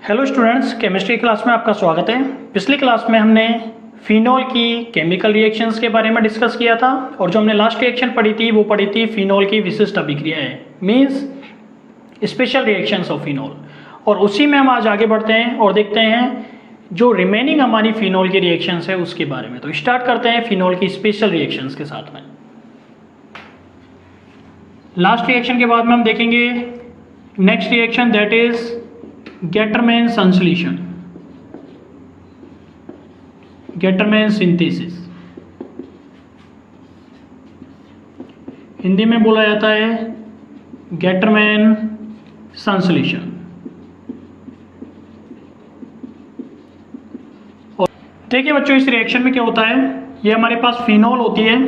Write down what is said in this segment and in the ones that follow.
Hello students, chemistry class में आपका स्वागत है। पिछली क्लास में हमने फिनॉल की केमिकल रिएक्शंस के बारे में डिस्कस किया था और जो हमने लास्ट रिएक्शन पढ़ी थी वो पढ़ी थी फिनॉल की विशिष्ट अभिक्रियाएं, means special reactions of phenol. और उसी में हम आज आगे बढ़ते हैं और देखते हैं जो रिमेनिंग हमारी फिनॉल की रिएक्शंस है उसके बारे में। तो स्टार्ट करते हैं फिनॉल की स्पेशल रिएक्शंस के साथ में। लास्ट रिएक्शन के बाद में हम देखेंगे next reaction, that is Gattermann संश्लेषण, गेटरमैन सिंथेसिस। हिंदी में बोला जाता है गेटरमैन संश्लेषण। और देखिए बच्चों, इस रिएक्शन में क्या होता है, ये हमारे पास फिनॉल होती है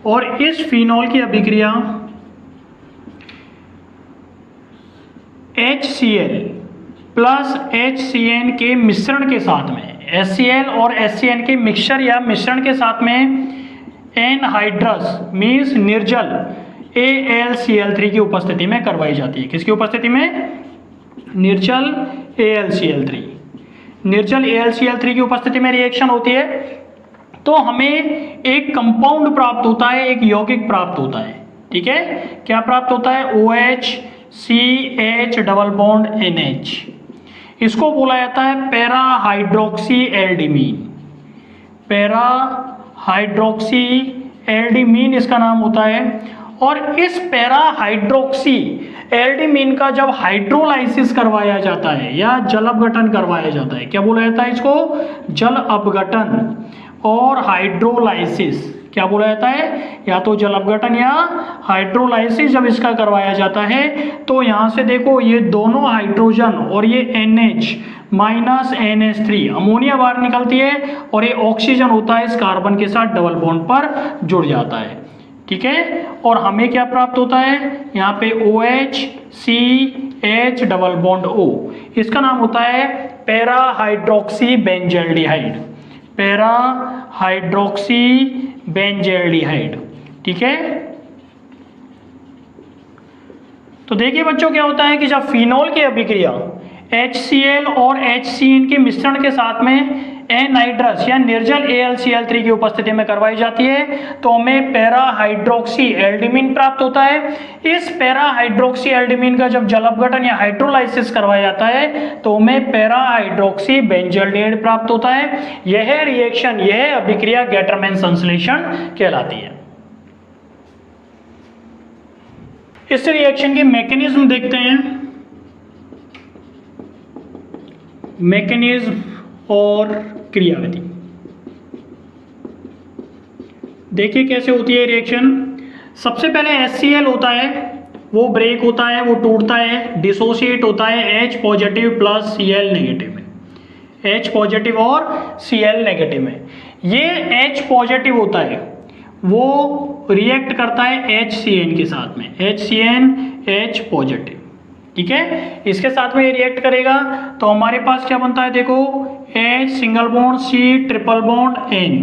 और इस फिनॉल की अभिक्रिया HCl प्लस HCN के मिश्रण के साथ में, HCl और HCN के मिक्सचर या मिश्रण के साथ में एनहाइड्रस मीन्स निर्जल AlCl3 की उपस्थिति में करवाई जाती है। किसकी उपस्थिति में? निर्जल AlCl3। निर्जल AlCl3 की उपस्थिति में रिएक्शन होती है तो हमें एक कंपाउंड प्राप्त होता है, एक यौगिक प्राप्त होता है। ठीक है, क्या प्राप्त होता है? OH CH double bond NH। इसको बोला जाता है पैरा हाइड्रोक्सी एल्डिमीन। पैरा हाइड्रोक्सी एल्डिमीन इसका नाम होता है। और इस पैरा हाइड्रोक्सी एल्डिमीन का जब हाइड्रोलाइसिस करवाया जाता है या जल अपघटन करवाया जाता है, क्या बोला जाता है इसको? जल अपघटन और हाइड्रोलाइसिस। क्या बोला जाता है? या तो जल अपघटन या हाइड्रोलाइसिस जब इसका करवाया जाता है तो यहां से देखो, ये दोनों हाइड्रोजन और ये NH माइनस NH3 अमोनिया बाहर निकलती है और ये ऑक्सीजन होता है इस कार्बन के साथ डबल बॉन्ड पर जुड़ जाता है। ठीक है, और हमें क्या प्राप्त होता है? यहाँ पे OH CH double bond O। इसका नाम होता है para hydroxy benzaldehyde. Para hydroxy benzaldehyde. ठीक है, तो देखिए बच्चों, क्या होता है कि जब फिनॉल की अभिक्रिया HCl और HCN के मिश्रण के साथ में एनहाइड्रस या निर्जल AlCl3 की उपस्थिति में करवाई जाती है तो हमें पैरा हाइड्रोक्सी एल्डिमीन प्राप्त होता है। इस पैरा हाइड्रोक्सी एल्डिमीन का जब जल अपघटन या हाइड्रोलाइसिस करवाया जाता है तो हमें पैरा हाइड्रोक्सी बेंजल्डिहाइड प्राप्त होता है। यह रिएक्शन, यह अभिक्रिया गेटरमैन संश्लेषण कहलाती है। इस रिएक्शन की मैकेनिज्म देखते हैं। मैकेनिज्म और क्रियाविधि देखिए कैसे होती है रिएक्शन। सबसे पहले HCl होता है, वो ब्रेक होता है, वो टूटता है, डिसोसिएट होता है H positive plus Cl negative में। H पॉजिटिव और Cl नेगेटिव में। ये H पॉजिटिव होता है वो रिएक्ट करता है HCN के साथ में, HCN H पॉजिटिव। ठीक है, इसके साथ में ये रिएक्ट करेगा तो हमारे पास क्या बनता है? देखो, H single bond C triple bond N।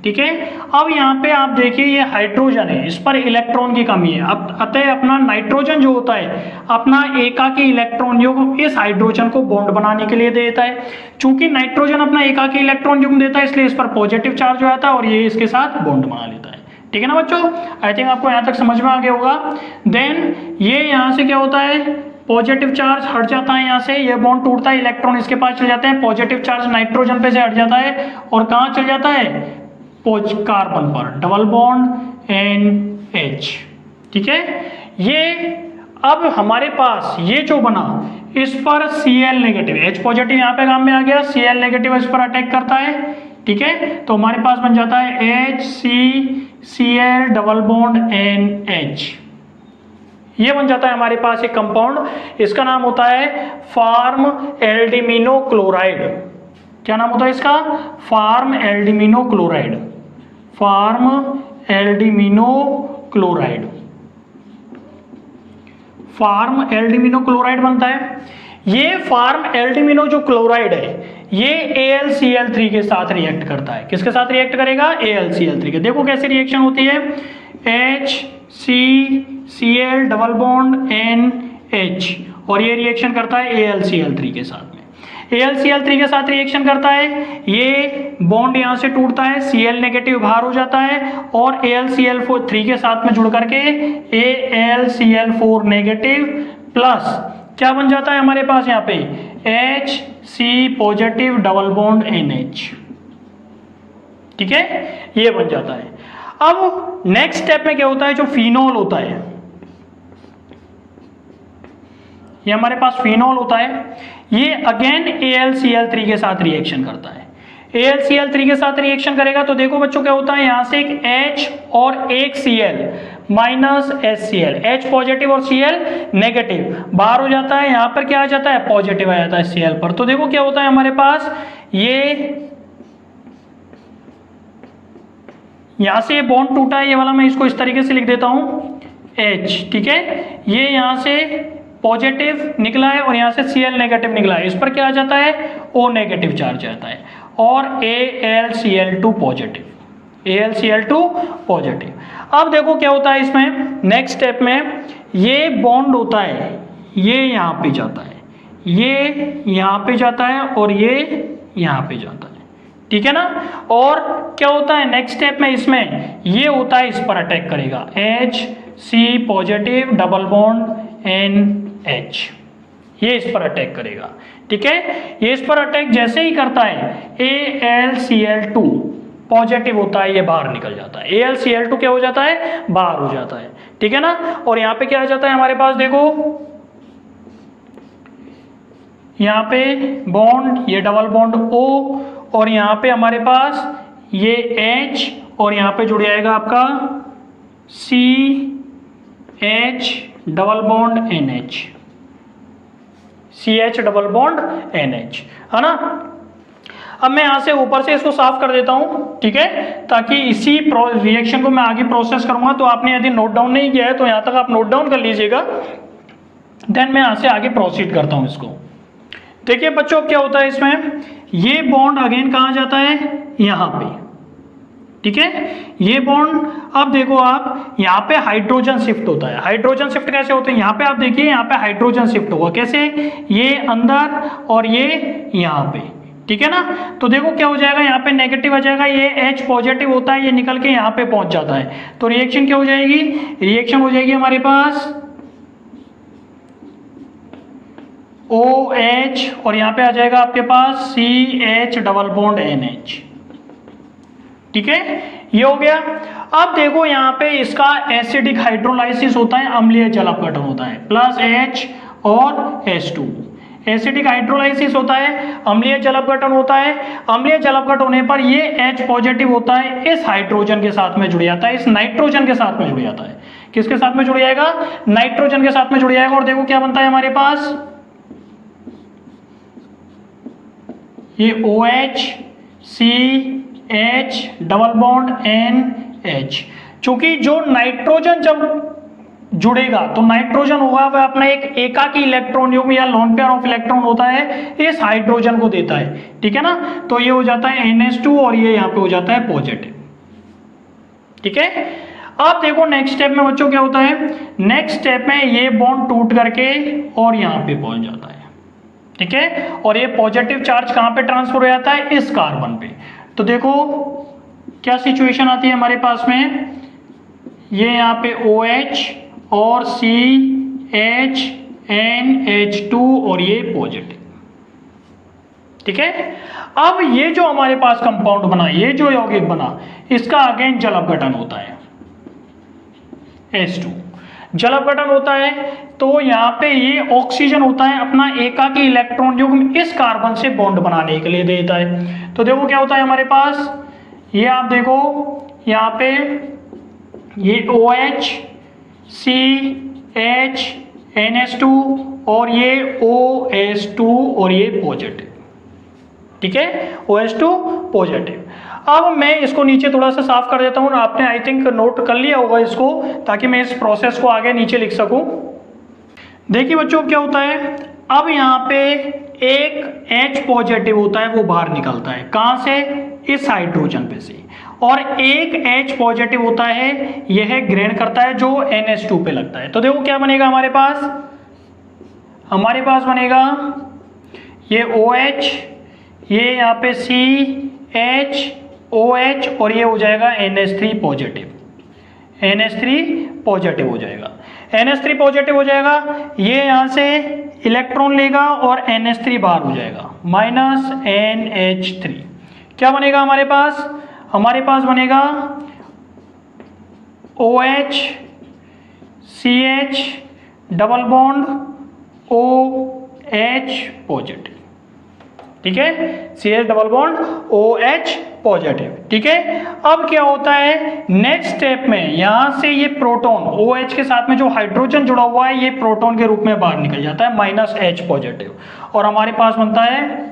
ठीक है, अब यहाँ पे आप देखिए ये हाइड्रोजन है, इस पर इलेक्ट्रॉन की कमी है। अब अतः अपना नाइट्रोजन जो होता है अपना एकाकी इलेक्ट्रॉन युग्म इस हाइड्रोजन को बॉन्ड बनाने के लिए देता है। चूंकि नाइट्रोजन अपना एकाकी इलेक्ट्रॉन युग्म देता है इसलिए इस पर पॉजिटिव चार्ज हो जाता है और ये इसके साथ बॉन्ड बना लेता है। ठीक है ना बच्चों, आई थिंक आपको यहाँ तक समझ में आ गया होगा। देन ये यहाँ से क्या होता है, पॉजिटिव चार्ज हट जाता है, यहाँ से ये बॉन्ड टूटता है, इलेक्ट्रॉन इसके पास चले जाते हैं, पॉजिटिव चार्ज नाइट्रोजन पे से हट जाता है और कहाँ चल जाता है? कार्बन पर, डबल बॉन्ड NH। ठीक है, ये अब हमारे पास ये जो बना इस पर Cl नेगेटिव, H पॉजिटिव यहाँ पे काम में आ गया, Cl नेगेटिव इस पर अटैक करता है। ठीक है, तो हमारे पास बन जाता है HCCl डबल बॉन्ड NH। ये बन जाता है हमारे पास एक कंपाउंड, इसका नाम होता है फार्म एल्डिमिनो क्लोराइड। क्या नाम होता है इसका? Form aldimino chloride. Form aldimino chloride. Form aldimino chloride बनता है। ये फार्म एल्डिमिनो जो क्लोराइड है ये AlCl3 के साथ रिएक्ट करता है। किसके साथ रिएक्ट करेगा? AlCl3 के। देखो कैसे रिएक्शन होती है, H C Cl double bond NH और ये रिएक्शन करता है AlCl3 के साथ में। AlCl3 के साथ रिएक्शन करता है, ये बॉन्ड यहाँ से टूटता है, Cl नेगेटिव बाहर हो जाता है और AlCl3 के साथ में जुड़ करके AlCl4 नेगेटिव प्लस क्या बन जाता है हमारे पास यहाँ पे Hc positive double bond NH। ठीक है, ये बन जाता है। अब नेक्स्ट स्टेप में क्या होता है, जो फिनोल होता है, ये हमारे पास फिनोल होता है, ये अगेन AlCl3 के साथ रिएक्शन करता है। AlCl3 के साथ रिएक्शन करेगा तो देखो बच्चों क्या होता है, यहां से एक H और एक Cl minus HCl, H positive और Cl नेगेटिव बाहर हो जाता है, यहां पर क्या आ जाता है पॉजिटिव आ जाता है Cl पर। तो देखो क्या होता है हमारे पास, ये यहां से ये बॉन्ड टूटा है, ये वाला मैं इसको इस तरीके से लिख देता हूं H। ठीक है, ये यहां से पॉजिटिव निकला है और यहां से Cl नेगेटिव निकला है, इस पर क्या आ जाता है O नेगेटिव चार्ज आता है और AlCl2 पॉजिटिव, AlCl2 पॉजिटिव। अब देखो क्या होता है इसमें, नेक्स्ट स्टेप में ये बॉन्ड होता है, ये यहां पे जाता है, ये यहां पे जाता है और ये यहां पे जाता है। ठीक है ना, और क्या होता है नेक्स्ट स्टेप में, इसमें ये होता है, इस पर अटैक करेगा Hc positive double bond NH, ये इस पर अटैक करेगा। ठीक है, ये इस पर अटैक जैसे ही करता है AlCl2 पॉजिटिव होता है, ये बाहर निकल जाता है, AlCl2 क्या हो जाता है बाहर हो जाता है। ठीक है ना, और यहाँ पे क्या आ जाता है हमारे पास, देखो यहाँ पे बॉन्ड, ये डबल बॉन्ड O और यहाँ पे हमारे पास ये H और यहाँ पे जुड़ जाएगा आपका CH double bond NH, CH double bond NH, है ना। अब मैं यहां से ऊपर से इसको साफ कर देता हूं, ठीक है, ताकि इसी रिएक्शन को मैं आगे प्रोसेस करूंगा। तो आपने यदि नोट डाउन नहीं किया है तो यहां तक आप नोट डाउन कर लीजिएगा, देन मैं यहां से आगे प्रोसीड करता हूं इसको। देखिए बच्चों क्या होता है इसमें, ये बॉन्ड अगेन कहां जाता है, यहां पे। ठीक है, ये बॉन्ड, अब देखो आप यहाँ पे हाइड्रोजन शिफ्ट होता है। हाइड्रोजन शिफ्ट कैसे होते हैं, यहाँ पे आप देखिए, यहाँ पे हाइड्रोजन शिफ्ट होगा कैसे, ये अंदर और ये यहाँ पे। ठीक है ना, तो देखो क्या हो जाएगा, यहाँ पे नेगेटिव आ जाएगा, ये H पॉजिटिव होता है, ये निकल के यहाँ पे पहुंच जाता है। तो रिएक्शन क्या हो जाएगी, रिएक्शन हो जाएगी हमारे पास OH और यहाँ पे आ जाएगा आपके पास CH डबल बॉन्ड NH। ठीक है, ये हो गया। अब देखो यहाँ पे इसका एसिडिक हाइड्रोलाइसिस होता है, अम्लीय जल अपघटन होता है, प्लस H और H2। एसिडिक हाइड्रोलाइसिस होता है, अम्लीय जल अपघटन होता है। अम्लीय जल अपघटन होने पर ये H पॉजिटिव होता है, इस हाइड्रोजन के साथ में जुड़ जाता है, इस नाइट्रोजन के साथ में जुड़ जाता है। किसके साथ में जुड़ जाएगा, नाइट्रोजन के साथ में जुड़ जाएगा। और देखो क्या बनता है हमारे पास, ये OH CH double bond NH। चूंकि जो नाइट्रोजन जब जुड़ेगा तो नाइट्रोजन होगा वह अपना एक एकाकी इलेक्ट्रॉन युग्म या लोन पेयर ऑफ इलेक्ट्रॉन होता है, इस हाइड्रोजन को देता है। ठीक है ना, तो ये हो जाता है NH2 और ये यहाँ पे हो जाता है पॉजिटिव। ठीक है, अब देखो नेक्स्ट स्टेप में बच्चों क्या होता है, नेक्स्ट स्टेप में ये बॉन्ड टूट करके और यहाँ पे पहुंच जाता है। ठीक है, और ये पॉजिटिव चार्ज कहां पे ट्रांसफर हो जाता है, इस कार्बन पे। तो देखो क्या सिचुएशन आती है हमारे पास में, ये यहाँ पे OH और CH NH2 और ये पॉजिटिव। ठीक है, अब ये जो हमारे पास कंपाउंड बना, ये जो यौगिक बना, इसका अगेन जल अपघटन होता है, H2 जल अपघटन होता है। तो यहाँ पे ये ऑक्सीजन होता है अपना एकाकी इलेक्ट्रॉन युग्म इस कार्बन से बॉन्ड बनाने के लिए देता है। तो देखो क्या होता है हमारे पास, ये आप देखो यहाँ पे ये OH CH NH2 और ये OH2 और ये पॉजिटिव। ठीक है, OH2 पॉजिटिव। अब मैं इसको नीचे थोड़ा सा साफ कर देता हूँ, आपने आई थिंक नोट कर लिया होगा इसको, ताकि मैं इस प्रोसेस को आगे नीचे लिख सकूं। देखिए बच्चों क्या होता है, अब यहाँ पे एक H पॉजिटिव होता है, वो बाहर निकलता है, कहाँ से, इस हाइड्रोजन पे से, और एक H पॉजिटिव होता है, यह ग्रहण करता है जो NH2 पे लगता है। तो देखो क्या बनेगा हमारे पास, हमारे पास बनेगा ये OH, ये यहाँ पे CH OH और ये हो जाएगा NH3 पॉजिटिव, NH3 पॉजिटिव हो जाएगा। NH3 पॉजिटिव हो जाएगा, ये यहाँ से इलेक्ट्रॉन लेगा और NH3 बाहर हो जाएगा, माइनस NH3। क्या बनेगा हमारे पास? हमारे पास बनेगा OH CH double bond OH positive, ठीक है, CH double bond OH positive, ठीक है। अब क्या होता है नेक्स्ट स्टेप में, यहां से ये प्रोटॉन OH के साथ में जो हाइड्रोजन जुड़ा हुआ है ये प्रोटॉन के रूप में बाहर निकल जाता है, माइनस H पॉजिटिव, और हमारे पास बनता है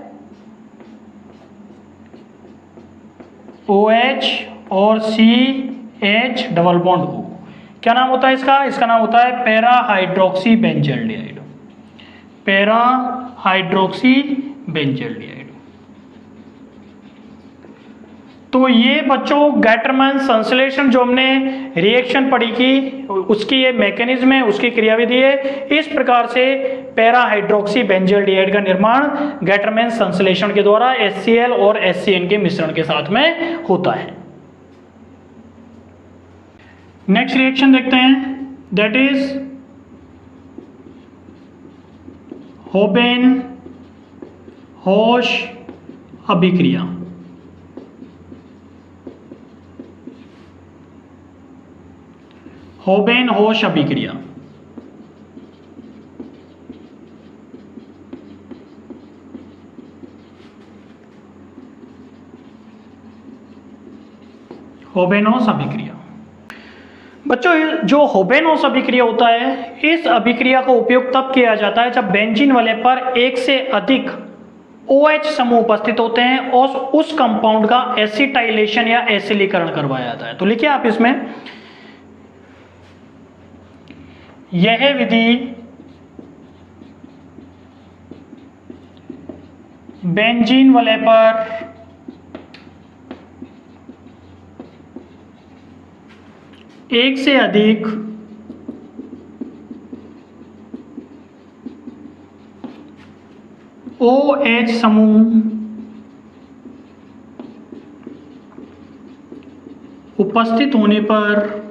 OH और CH डबल बॉन्ड O। क्या नाम होता है इसका? इसका नाम होता है para hydroxy benzaldehyde, para hydroxy benzaldehyde. तो ये बच्चों गैटरमैन संश्लेषण जो हमने रिएक्शन पढ़ी की, उसकी ये मैकेनिज्म है, उसकी क्रियाविधि है। इस प्रकार से पैरा हाइड्रोक्सी बेंजल्डिहाइड का निर्माण गैटरमैन संश्लेषण के द्वारा HCl और HCN के मिश्रण के साथ में होता है। नेक्स्ट रिएक्शन देखते हैं, दैट इज होबेन-हॉश अभिक्रिया। होबेन-हॉश अभिक्रिया होबेन-हॉश अभिक्रिया। बच्चों जो होबेन-हॉश अभिक्रिया होता है, इस अभिक्रिया का उपयोग तब किया जाता है जब बेंजीन वाले पर एक से अधिक OH समूह उपस्थित होते हैं और उस कंपाउंड का एसिटाइलेशन या एसिलीकरण करवाया जाता है। तो लिखिए आप इसमें, यह विधि बेंजीन वाले पर एक से अधिक OH समूह उपस्थित होने पर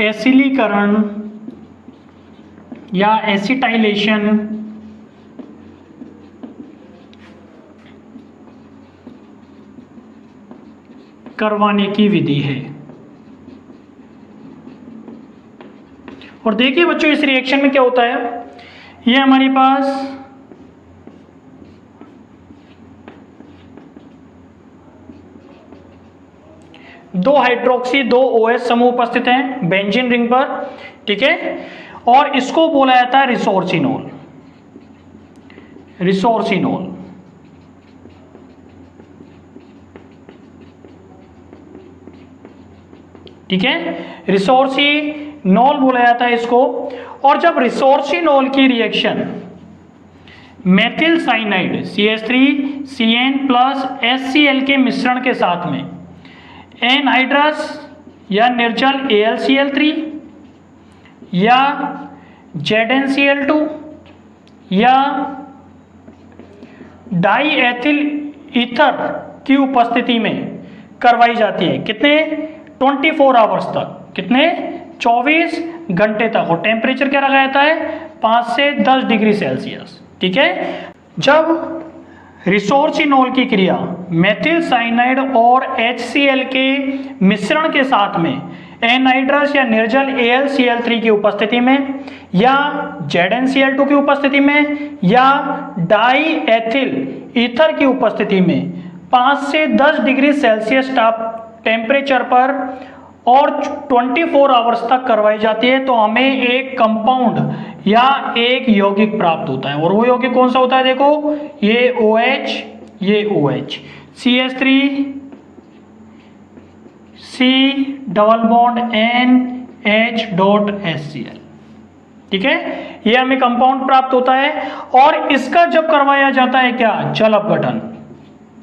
एसिलीकरण या एसिटाइलेशन करवाने की विधि है। और देखिए बच्चों इस रिएक्शन में क्या होता है, ये हमारे पास दो हाइड्रोक्सी दो OH समूह उपस्थित हैं बेंजीन रिंग पर, ठीक है, और इसको बोला जाता है रिसोर्सिनोल, रिसोर्सिनोल। ठीक है, रिसोर्सिनोल बोला जाता है इसको। और जब रिसोर्सिनोल की reaction methyl cyanide CH3CN plus HCl के मिश्रण के साथ में एनहाइड्रस या निर्जल AlCl3 या ZnCl2 या डाईएथिल ईथर की उपस्थिति में करवाई जाती है, कितने 24 आवर्स तक, कितने 24 घंटे तक, और टेम्परेचर क्या रखा जाता है 5 से 10 डिग्री सेल्सियस। ठीक है, जब रिसोर्सिनोल की क्रिया मेथिल साइनाइड और HCl के मिश्रण के साथ में एनहाइड्रस या निर्जल AlCl3 की उपस्थिति में या ZnCl2 की उपस्थिति में या डाईएथिल ईथर की उपस्थिति में 5 से 10 डिग्री सेल्सियस टेम्परेचर पर और 24 आवर्स तक करवाई जाती है, तो हमें एक कंपाउंड या एक यौगिक प्राप्त होता है। और वो यौगिक कौन सा होता है, देखो ये OH, ये OH, CH3 C double bond NH dot HCl। ठीक है, ये हमें कंपाउंड प्राप्त होता है। और इसका जब करवाया जाता है क्या, जल अपघटन,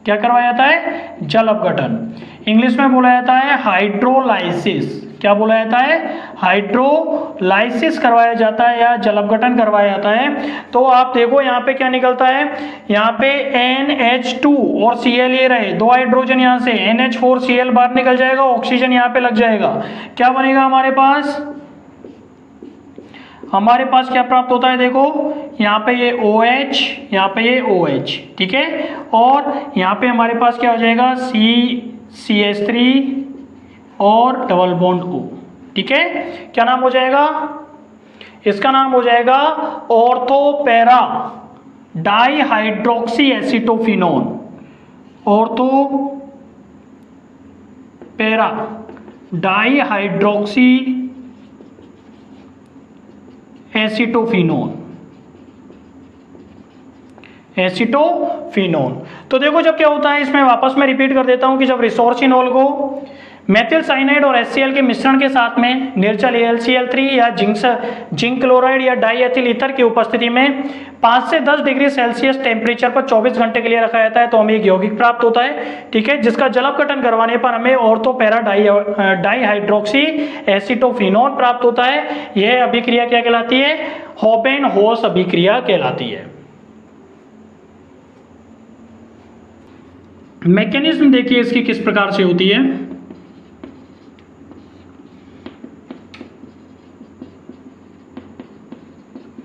क्या करवाया जाता है? जल अपघटन। इंग्लिश में बोला जाता है हाइड्रोलाइसिस। क्या बोला जाता है? हाइड्रोलाइसिस करवाया जाता है या जल अपघटन करवाया जाता है। तो आप देखो यहाँ पे क्या निकलता है, यहाँ पे NH2 और Cl ये रहे, दो हाइड्रोजन यहाँ से, NH4Cl बाहर निकल जाएगा, ऑक्सीजन यहाँ पे लग जाएगा। क्या बनेगा हमारे पास? हमारे पास क्या प्राप्त होता है? देखो यहाँ पे ये OH, यहाँ पे ये OH, ठीक है। और यहाँ पे हमारे पास क्या हो जाएगा? CH3 और डबल बॉन्ड O, ठीक है। क्या नाम हो जाएगा? इसका नाम हो जाएगा ortho para dihydroxy acetophenone. Ortho para dihydroxy acetophenone. Acetophenone. तो देखो जब क्या होता है, इसमें वापस मैं रिपीट कर देता हूं कि जब रिसोर्सिनोल को मेथिल साइनाइड और HCl के मिश्रण के साथ में निर्जल AlCl3 या जिंक क्लोराइड या डाईएथिल ईथर की उपस्थिति में 5 से 10 डिग्री सेल्सियस टेम्परेचर पर 24 घंटे के लिए रखा जाता है तो हमें एक यौगिक प्राप्त होता है, ठीक है, जिसका जल अपघटन करवाने पर हमें ऑर्थो पैरा डाइहाइड्रोक्सी एसिटोफिनोन प्राप्त होता है। यह अभिक्रिया क्या कहलाती है? हॉपेनहोस अभिक्रिया कहलाती है। मैकेनिज्म देखिए इसकी किस प्रकार से होती है।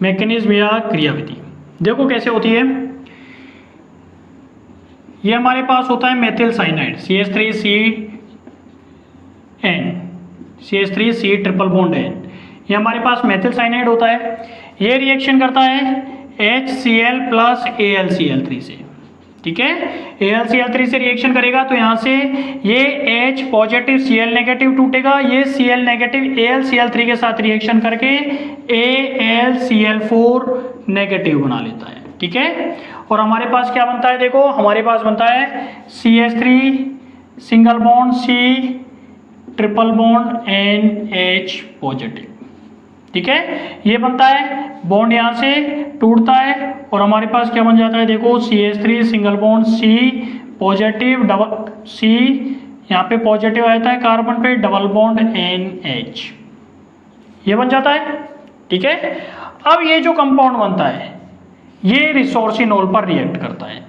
मैकेनिज्म या क्रियाविधि देखो कैसे होती है। ये हमारे पास होता है methyl cyanide CH3C triple bond N। ये हमारे पास मेथिल साइनाइड होता है। ये रिएक्शन करता है HCl प्लस AlCl3 से, ठीक है। AlCl3 से रिएक्शन करेगा तो यहाँ से ये H पॉजिटिव Cl नेगेटिव टूटेगा, ये Cl नेगेटिव AlCl3 के साथ रिएक्शन करके AlCl4 नेगेटिव बना लेता है, ठीक है। और हमारे पास क्या बनता है? देखो हमारे पास बनता है CH3 single bond C triple bond NH positive, ठीक है। ये बनता है, बॉन्ड यहाँ से टूटता है और हमारे पास क्या बन जाता है? देखो CH3 single bond C positive double C, यहाँ पे पॉजिटिव आता है कार्बन पे, डबल बॉन्ड NH, ये बन जाता है, ठीक है। अब ये जो कंपाउंड बनता है ये रिसोर्सिनोल पर रिएक्ट करता है।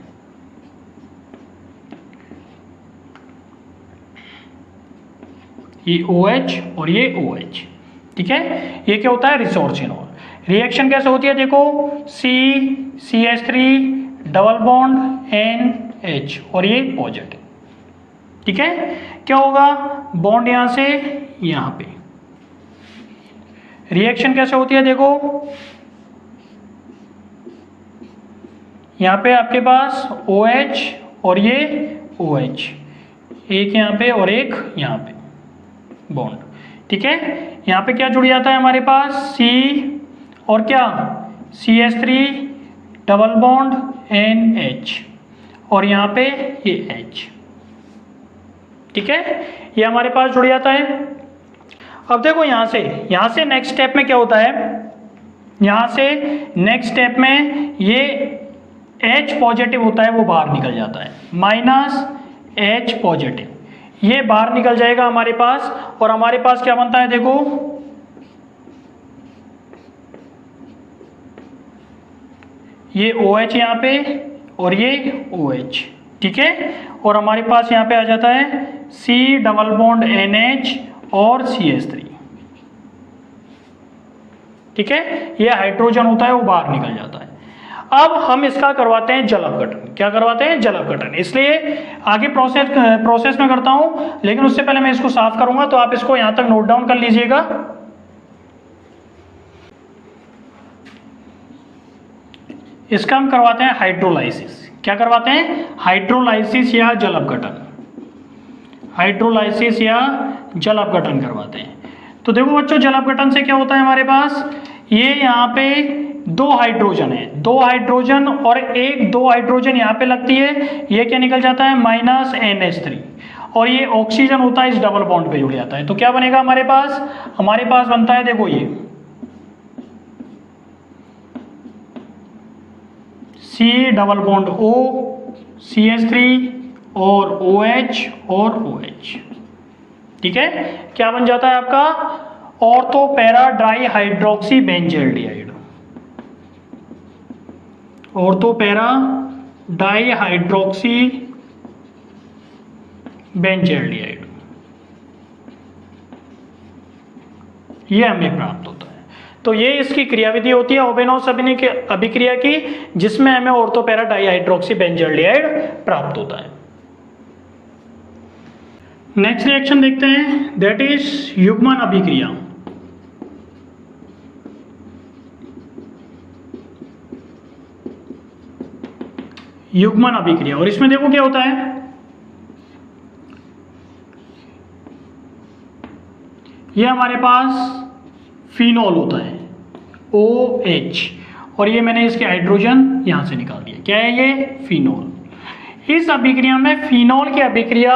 ये OH और ये OH, ठीक है। ये क्या होता है? रिसोर्सिनोल। रिएक्शन कैसे होती है? देखो CH3 डबल बॉन्ड NH और ये पॉजिटिव, ठीक है। क्या होगा? बॉन्ड यहां से यहां पे। रिएक्शन कैसे होती है? देखो यहां पे आपके पास OH और ये OH, एक यहां पे और एक यहां पे बॉन्ड, ठीक है। यहाँ पे क्या जुड़ जाता है हमारे पास? C और क्या? CH3 डबल बॉन्ड NH और यहाँ पे ये H, ठीक है। ये हमारे पास जुड़ जाता है। अब देखो यहाँ से नेक्स्ट स्टेप में क्या होता है? यहाँ से नेक्स्ट स्टेप में ये H पॉजिटिव होता है, वो बाहर निकल जाता है, -H पॉजिटिव, ये बाहर निकल जाएगा हमारे पास। और हमारे पास क्या बनता है? देखो ये OH यहाँ पे और ये OH, ठीक है। और हमारे पास यहाँ पे आ जाता है C डबल बॉन्ड NH और CH3, ठीक है। ये हाइड्रोजन होता है, वो बाहर निकल जाता है। अब हम इसका करवाते हैं जल अपघटन। क्या करवाते हैं? जल अपघटन। इसलिए आगे प्रोसेस में करता हूं, लेकिन उससे पहले मैं इसको साफ करूंगा, तो आप इसको यहां तक नोट डाउन कर लीजिएगा। इसका हम करवाते हैं हाइड्रोलाइसिस। क्या करवाते हैं? हाइड्रोलाइसिस या जल अपघटन। हाइड्रोलाइसिस या जल अपघटन करवाते हैं। तो देखो बच्चों, जल अपघटन से क्या होता है हमारे पास? ये यहाँ पे दो हाइड्रोजन है, दो हाइड्रोजन और दो हाइड्रोजन यहाँ पे लगती है, ये क्या निकल जाता है? -NH3, और ये ऑक्सीजन होता है, इस डबल बॉन्ड पे जुड़ जाता है। तो क्या बनेगा हमारे पास? हमारे पास बनता है, देखो ये C double bond O CH3 और OH और OH। ठीक है, क्या बन जाता है आपका ortho para di hydroxy benzaldehyde, ortho para di hydroxy benzaldehyde, ये हमें प्राप्त होता है। तो ये इसकी क्रियाविधि होती है ओबेनॉस अभिक्रिया की, जिसमें हमें ortho para di hydroxy benzaldehyde प्राप्त होता है। नेक्स्ट रिएक्शन देखते हैं, दैट इज युग्मन अभिक्रिया। युग्मन अभिक्रिया, और इसमें देखो क्या होता है, ये हमारे पास फिनॉल होता है OH, और ये मैंने इसके हाइड्रोजन यहां से निकाल दिया, क्या है ये फिनॉल। इस अभिक्रिया में फिनॉल की अभिक्रिया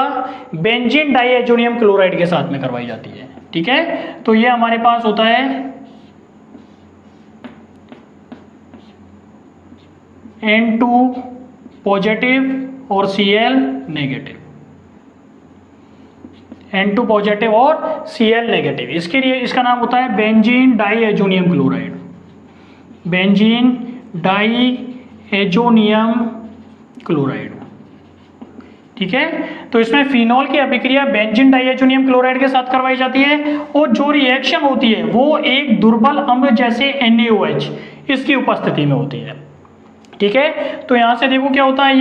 बेंजीन डाइएजोनियम क्लोराइड के साथ में करवाई जाती है। ठीक है, तो ये हमारे पास होता है N2 पॉजिटिव और Cl नेगेटिव, N2 पॉजिटिव और Cl नेगेटिव। इसके लिए इसका नाम होता है benzene diazonium chloride, benzene diazonium chloride. ठीक है, तो इसमें फिनॉल की अभिक्रिया बेंजीन डाइएजोनियम क्लोराइड के साथ करवाई जाती है, और जो रिएक्शन होती है वो एक दुर्बल अम्ल जैसे NaOH इसकी उपस्थिति में होती है। ठीक है, तो यहां से देखो क्या होता है,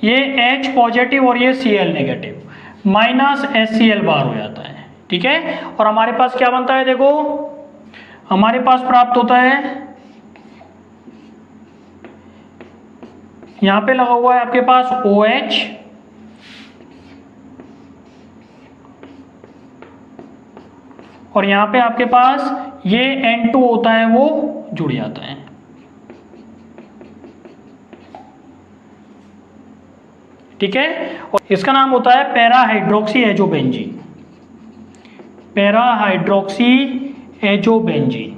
ये H पॉजिटिव और ये Cl नेगेटिव माइनस HCl बार हो जाता है। ठीक है, और हमारे पास क्या बनता है, देखो हमारे पास प्राप्त होता है, यहां पे लगा हुआ है आपके पास OH, और यहां पे आपके पास ये N2 होता है वो जुड़ जाता है। ठीक है, और इसका नाम होता है para hydroxy azobenzene, para hydroxy azobenzene,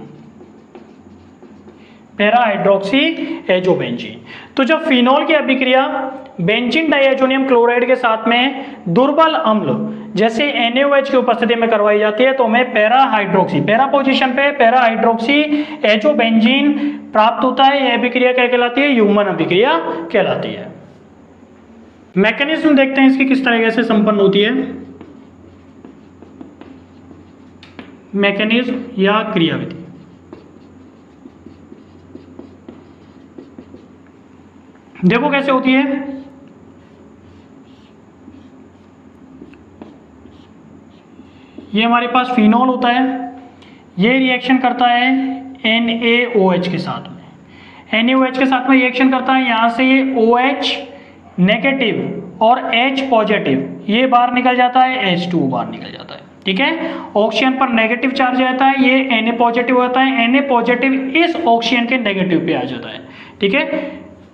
para hydroxy azobenzene. तो जब फिनॉल की अभिक्रिया बेंजीन डाइएजोनियम क्लोराइड के साथ में दुर्बल अम्ल जैसे NaOH की उपस्थिति में करवाई जाती है, तो हमें पैरा हाइड्रोक्सी, पैरा पोजीशन पे पैरा हाइड्रोक्सी एजोबेंजीन प्राप्त होता है। यह अभिक्रिया क्या कहलाती है, युग्मन अभिक्रिया कहलाती है। मैकेनिज्म देखते हैं इसकी किस तरीके से संपन्न होती है, मैकेनिज्म या क्रियाविधि। देखो कैसे होती है, ये हमारे पास फिनॉल होता है, ये रिएक्शन करता है NaOH के साथ में, NaOH के साथ में रिएक्शन करता है, यहां से ये OH नेगेटिव और H पॉजिटिव ये बाहर निकल जाता है, H2 बाहर निकल जाता है। ठीक है, ऑक्सीजन पर नेगेटिव चार्ज आता है, ये Na पॉजिटिव होता है, Na पॉजिटिव इस ऑक्सीजन के नेगेटिव पे आ जाता है। ठीक है,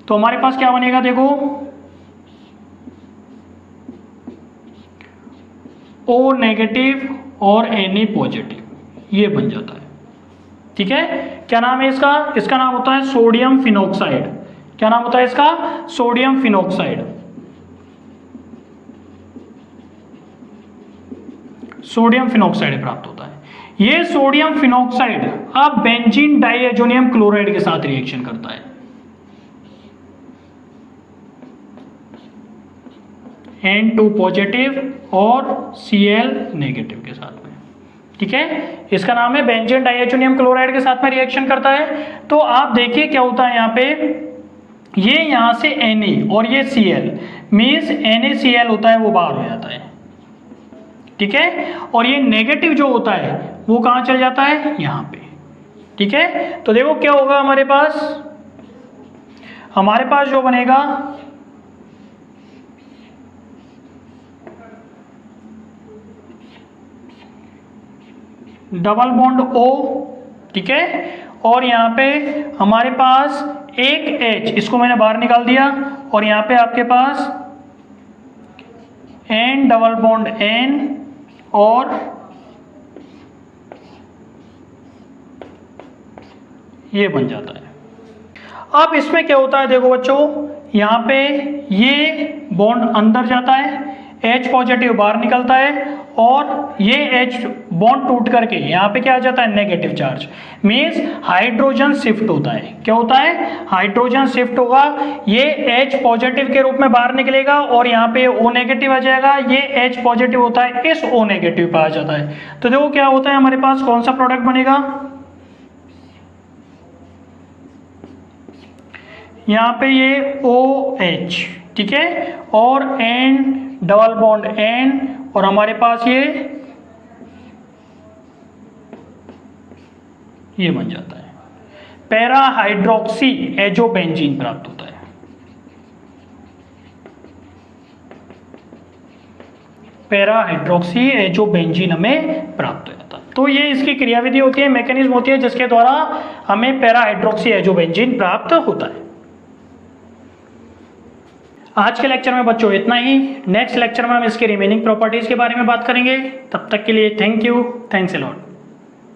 तो हमारे पास क्या बनेगा, देखो O नेगेटिव और Na पॉजिटिव ये बन जाता है। ठीक है, क्या नाम है इसका, इसका नाम होता है सोडियम फिनॉक्साइड। क्या नाम होता है इसका, सोडियम फिनॉक्साइड, सोडियम फिनॉक्साइड प्राप्त होता है। ये सोडियम फिनॉक्साइड अब बेंजीन डाइएजोनियम क्लोराइड के साथ रिएक्शन करता है, N2 पॉजिटिव और Cl नेगेटिव के साथ में। ठीक है, इसका नाम है बेंजीन डाइएजोनियम क्लोराइड के साथ में रिएक्शन करता है। तो आप देखिए क्या होता है, यहाँ पे ये यहां से Na और ये Cl मीन्स NaCl होता है वो बाहर हो जाता है। ठीक है, और ये नेगेटिव जो होता है वो कहां चल जाता है, यहां पे। ठीक है, तो देखो क्या होगा, हमारे पास जो बनेगा डबल बॉन्ड O। ठीक है, और यहाँ पे हमारे पास एक H, इसको मैंने बाहर निकाल दिया, और यहाँ पे आपके पास N डबल बॉन्ड N और ये बन जाता है। अब इसमें क्या होता है, देखो बच्चों, यहाँ पे ये बॉन्ड अंदर जाता है, H पॉजिटिव बाहर निकलता है और ये H बॉन्ड टूट करके यहाँ पे क्या आ जाता है, negative charge. Means hydrogen shift होता है। क्या होता है, हाइड्रोजन शिफ्ट होगा। ये H पॉजिटिव के रूप में बाहर निकलेगा और यहाँ पे O नेगेटिव आ जाएगा। ये H पॉजिटिव होता है, इस O नेगेटिव पे आ जाता है। तो देखो क्या होता है, हमारे पास कौन सा प्रोडक्ट बनेगा, यहाँ पे ये OH, ठीक है, और N डबल बॉन्ड N, और हमारे पास ये बन जाता है, पैरा हाइड्रोक्सी एजोबेंजीन प्राप्त होता है। पैरा हाइड्रोक्सी एजोबेंजीन हमें प्राप्त हो जाता है। तो ये इसकी क्रियाविधि होती है, मैकेनिज्म होती है जिसके द्वारा हमें पैरा हाइड्रोक्सी एजोबेंजीन प्राप्त होता है। आज के लेक्चर में बच्चों इतना ही। नेक्स्ट लेक्चर में हम इसके रिमेनिंग प्रॉपर्टीज के बारे में बात करेंगे। तब तक के लिए thank you, thanks a lot.